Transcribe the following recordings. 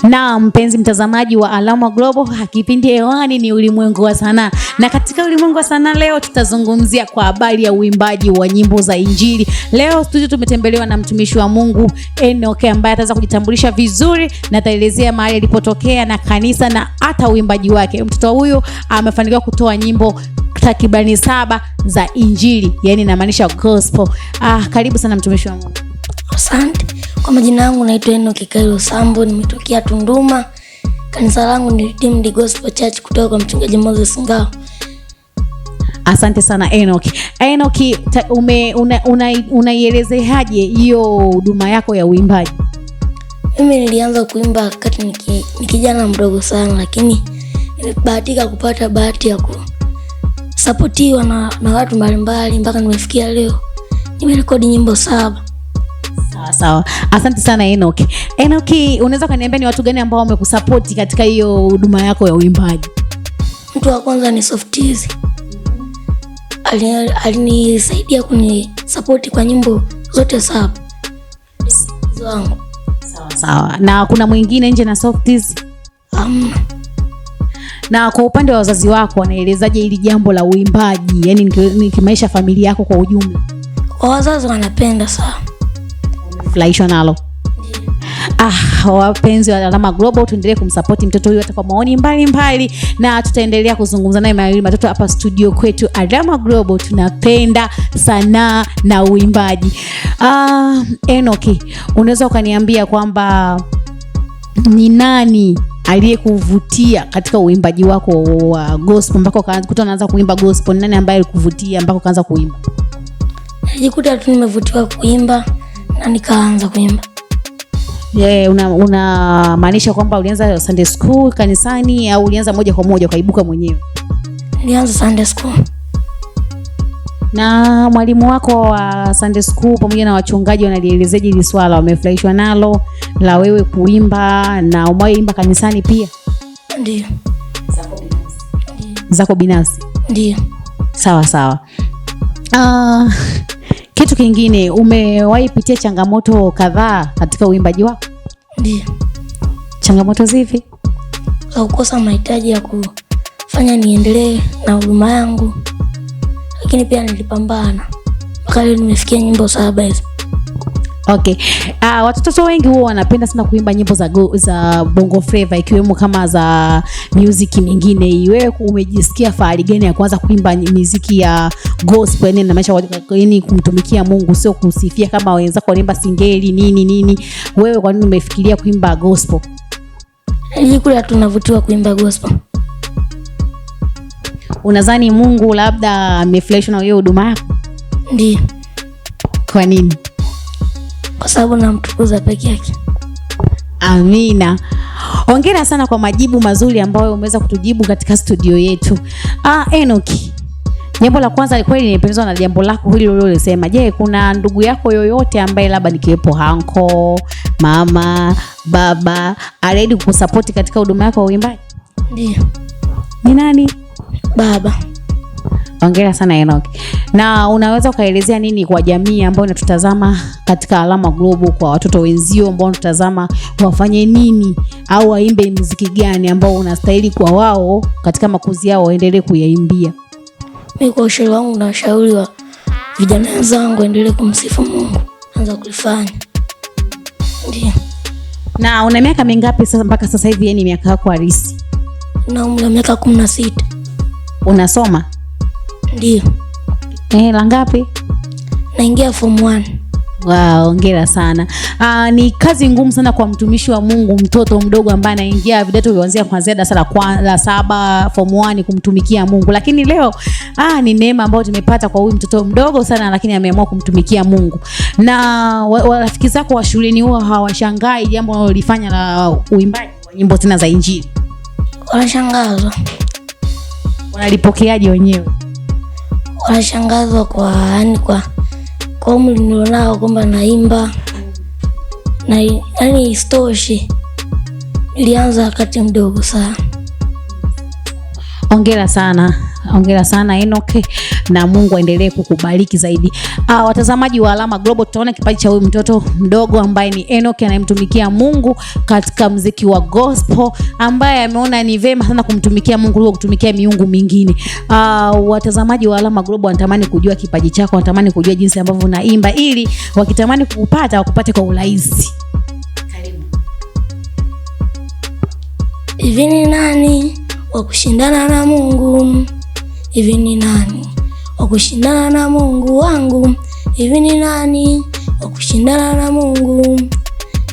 Na mpenzi mtazamaji wa Alama Global, kipindi hewani ni ulimwengu wa sanaa. Na katika ulimwengu wa sanaa leo tutazungumzia kwa habari ya uimbaji wa nyimbo za Injili. Leo studio tumetembelewa na mtumishi wa Mungu Enoch ambaye ataweza kujitambulisha vizuri na ataelezea mahali alipotokea na kanisa na hata uimbaji wake. Mtoto huyu amefanikiwa kutoa nyimbo takribani 7 za Injili, yani inamaanisha gospel. Karibu sana mtumishi wa Mungu. Asante. Kwa majina yangu naitwa Enoch Kailo Sambo, nimetokea Tunduma. Kanisa langu ni Redeemed Gospel Church kutoka kwa mchungaji Moses Ngao. Asante sana Enoch. Enoch, unaielezeaje hiyo huduma yako ya uimbaji? Mimi nilianza kuimba wakati ni kijana mdogo sana, lakini nimebahatika kupata bahati ya kusapotiwa na watu mbalimbali mpaka nimefikia leo. Nimerekodi nyimbo 7. Sawa. Asante sana Enoch. Enoch, unaweza kuniambia ni watu gani ambao wamekusupport katika hiyo huduma yako ya uimbaji? Mtu wa kwanza ni Softizi. Alinisaidia kunisupport kwa nyimbo zote 7 zangu. Sawa. Na kuna mwingine nje na Softizi? Na kwa upande wa wazazi wako wanaelezaje hili jambo la uimbaji? Yaani ni kimaisha familia yako kwa ujumla? Kwa wazazi wanapenda sana. Flaishwa nalo. Wapenzi wa Alama Global, tuendelee kumsupport mtoto huyu hata kwa maoni mbalimbali, na tutaendelea kuzungumza naye mawili matatu hapa studio kwetu Alama Global. Tunapenda sanaa na uimbaji. Enoch, unaweza ukaniambia kwamba ni nani aliyekuvutia katika uimbaji wako wa gospel mpaka ukaanza kuimba gospel? Ni nani ambaye alikuvutia mpaka ukaanza kuimba? Nilijikuta tu nimevutiwa kuimba na nikaanza kuimba. Unamaanisha kwamba ulianza Sunday school kanisani au ulianza moja kwa moja ukaibuka mwenyewe? Nilianza Sunday school. Na mwalimu wako wa Sunday school pamoja na wachungaji wanalielezeje hili swala? Wamefurahishwa nalo la wewe kuimba na umeimba kanisani pia? Ndio. Zako binafsi? Ndio. Sawa. Kitu kingine, umewahi pitia changamoto kadhaa katika uimbaji wako? Ndio. Changamoto zipi? Kukosa mahitaji ya kufanya niendelee na huduma yangu, lakini pia nilipambana mpaka leo nimefikia nyimbo 7 hizo. Okay. Watoto wengi huwa wanapenda sana kuimba nyimbo za Bongo Flava ikiwemo kama za music mingine. Wewe umejisikia fahari gani ya kuanza kuimba muziki ya gospel? Na maisha yani kumtumikia Mungu, sio kusifia kama wenzako wanaimba singeli nini. Wewe kwa nini umefikiria kuimba gospel? Nilikula tunavutiwa kuimba gospel. Unadhani Mungu labda amefurahi na hiyo huduma yako? Ndio. Kwa nini? Kwa sababu namtukuza peke yake. Amina. Hongera sana kwa majibu mazuri ambayo umeweza kutujibu katika studio yetu. Enoch, jambo la kwanza kweli nimependezwa na jambo lako hili ulilosema. Je, kuna ndugu yako yoyote ambaye labda nikiwepo hanko, mama, baba already kukusupport katika huduma yako ya uimbaji? Ndio. Ni nani? Baba. Hongera sana Enoch. Na unaweza ukaelezea nini kwa jamii ambayo inatutazama katika Alama Global, kwa watoto wenzio ambao wanatutazama, wafanye nini au waimbe muziki gani ambao unastahili kwa wao katika makuzi yao waendelee kuyaimbia? Mimi kwa ushauri wangu na ushauri wa vijana wenzangu endelee kumsifu Mungu, anza kulifanya. Ndio. Na una miaka mingapi sasa mpaka sasa hivi, yani miaka yako halisi? Na umri wa miaka 16. Unasoma? Ndio. La ngapi? Naingia form 1. Wow, hongera sana. Ni kazi ngumu sana kwa mtumishi wa Mungu, mtoto mdogo ambaye anaingia vidato kuanzia darasa la 7 form 1 kumtumikia Mungu. Lakini leo ni neema ambayo tumepata kwa huyu mtoto mdogo sana, lakini ameamua kumtumikia Mungu. Na rafiki zako wa shuleni huwa hawashangai jambo unalolifanya la uimbaji wa nyimbo tena za Injili? Wanashangazwa. Wanalipokeaje wenyewe? Wanashangazwa kwa umri nilionao kwamba naimba. Na yani istoshi, nilianza wakati mdogo sana. Hongera sana. Hongera sana Enoch, na Mungu aendelee kukubariki zaidi. Watazamaji wa Alama Global, tutaona kipaji cha huyu mtoto mdogo ambaye ni Enoch anayemtumikia Mungu katika muziki wa gospel, ambaye ameona ni vema sana kumtumikia Mungu kuliko kutumikia miungu mingine. Watazamaji wa Alama Global wanatamani kujua kipaji chako, wanatamani kujua jinsi ambavyo unaimba, ili wakitamani kukupata wakupate kwa urahisi. Karibu. Hivi ni nani wa kushindana na Mungu? Hivi ni nani wa kushindana na Mungu wangu? Hivi ni nani wa kushindana na Mungu?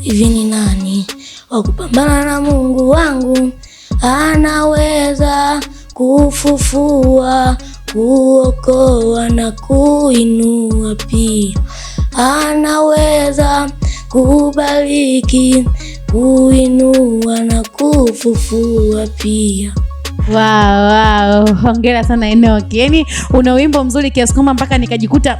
Hivi ni nani wa kupambana na Mungu wangu? Anaweza kufufua, kuokoa na kuinua pia. Anaweza kubariki, kuinua na kufufua pia. Wow, hongera sana Enoch. Yaani una wimbo mzuri kiasi kwamba mpaka nikajikuta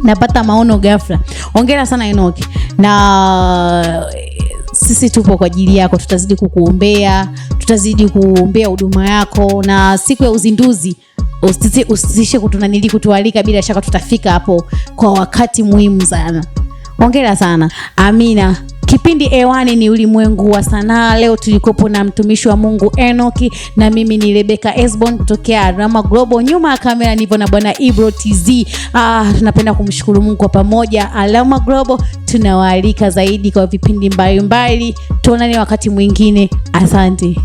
napata maono ghafla. Hongera sana Enoch. Na sisi tupo kwa ajili yako, tutazidi kukuombea, tutazidi kuombea huduma yako, na siku ya uzinduzi usisishe kutualika, bila shaka tutafika hapo kwa wakati muhimu sana. Hongera sana. Amina. Kipindi hewani ni Ulimwengu wa Sanaa. Leo tulikopo na mtumishi wa Mungu Enoch, na mimi ni Rebecca Esbon kutokea Alama Global. Nyuma ya kamera nipo na bwana Ibro TZ. Tunapenda kumshukuru Mungu kwa pamoja. Alama Global tunawaalika zaidi kwa vipindi mbalimbali. Tuonane wakati mwingine. Asante.